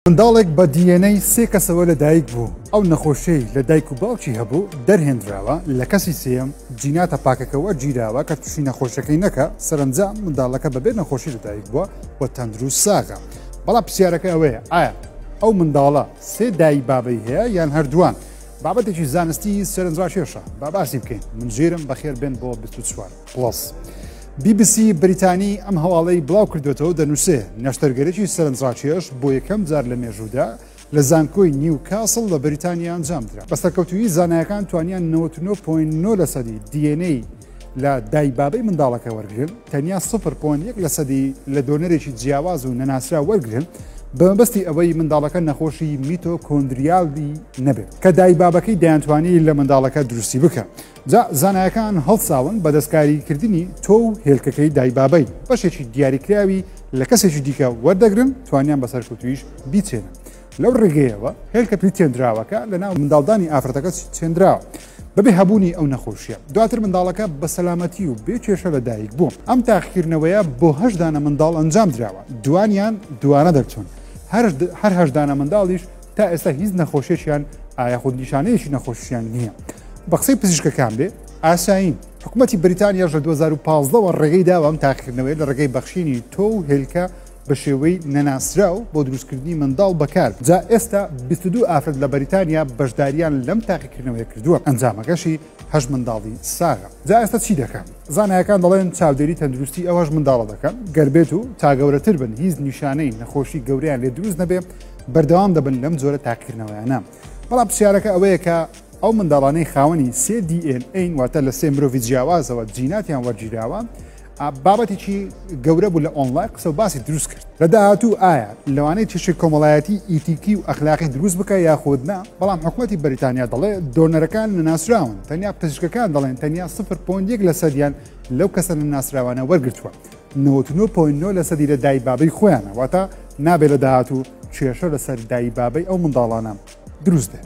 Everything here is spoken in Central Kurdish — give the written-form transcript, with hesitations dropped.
منداڵێک بە DNA سێ کەسەوە لەدایک بوو. ئەو نەخۆشەی لە دایک و باوکی هەبوو دەرهێنراوە لە کەسی سێم جیناتە پاکەکەوە گیراوە کە تووشی نەخۆشەکەی نەکە. سەرنجام منداڵەکە بەبێ نەخۆشی لەدایک بووە و تەندروست ساغا. بەڵام پرسیارەکە ئەوەیە ئایا ئەو منداڵە سێ دای بابەی هەیە یان هەردووان؟ بابەتێکی زانستی سەرنجڕاکێشە. با باسی بکەین. من ژێرم بەخێر بێن بۆ 24+. BBC بریتانی ئەم هەواڵەی بڵاو کردوێتەوە دەنووسێ نەشتەرگەرێکی سەرنجڕاکێش بۆ یەکەم جار لە مێژوودا لە زانکۆی نیوکاسڵ لە بریتانیا ئەنجام درا. بە سەرکەوتووی زانایەکان توانیان 99.9% DNA لە دایبابەی منداڵەکە وەرگرن، تەنیا 0.1% لە دۆنەرێکی جیاواز و نەناسرا وەرگرن بە مەبەستی ئەوەی منداڵەکە نەخۆشی میتۆکۆندریاڵی نەبێت کە دایبابەکەی دەیانتوانی لە منداڵەکە دروستی بکە. زانایەکان هەڵساون بە دەستکاریکردنی تۆ و هێلکەکەی دایبابەی بەشێکی دیاریکراوی لە کەسێکی دیکە وەردەگرن توانیان بە سەرکەوتویش بیچێنن. لەو ڕێگەیەوە هێلکە پێی تێنراوەکە لە ناو منداڵدانی ئافرەتەکە چێنراوە بەبێ هەبوونی ئەو نەخۆشیە. دواتر منداڵەکە بە سەلامەتی و بێ کێشە لەدایک بووم. ئەم تاقیکردنەوەیە بۆ 8 دانە منداڵ ئەنجام دراوە. دوانیان دوانە دەرچوون. هەر 8 دانە منداڵیش تا ئێستا هیچ نەخۆشیێکیان ئایا خودنیشانەیەکی نەخۆشییان نییە. بە قسەی پزیشکەکان بێ ئاساین حکوومەتی بریتانیا لە 2015ەوە ڕێگەی داوە ئەم تاقیکردنەوەی لە ڕێگەی بەخشینی تۆ و هێلکە بە شێوەی نەناسراو بۆ دروستکردنی منداڵ بەکار. جا ئێستا 22 ئافرەت لە بەریتانیا بەشداریان لەم تاقیکردنەوەی کردووە. ئەنجامەکەشی 8 منداڵی ساغا. جا ئێستا چی دەکەن؟ زانایەکان دەڵێن چاودێری تەندروستی ئەو 8 منداڵە دەکەن گەربێت و تا گەورەتر بن هیچ نیشانەی نەخۆشی گەورەیان لێ دروست نەبێ بەردەوام دەبن لەم جۆرە تاقیکردنەوەیانە. بەڵام پرسیارەکە ئەوەیە کە ئەو منداڵانەی خاوەنی سێ DNA واتە لە سێ مرۆڤی جیاوازەوە جیناتیان وەرگیراوە بابەتێکی گەورە بوو لە ئۆنلاین قسە و باسی دروست کرد. لە داهاتوو ئایا لەوانەیە چێشی کۆمەڵایەتی ئیتیکی و ئەخلاقی دروست بکە یاخود نا؟ بەڵام حکوومەتی بەریتانیا دەڵێ دۆنەرەکان نەناسراون، تەنیا پزیشکەکان دەڵێن تەنیا 0.1% لەو کەسە نەناسراوانە وەرگرتووە. 99.9% لە دایبابەی خۆیانە، واتە نابێت لە داهاتوو کێشە لەسەر دایبابەی ئەو منداڵانە دروست بێت.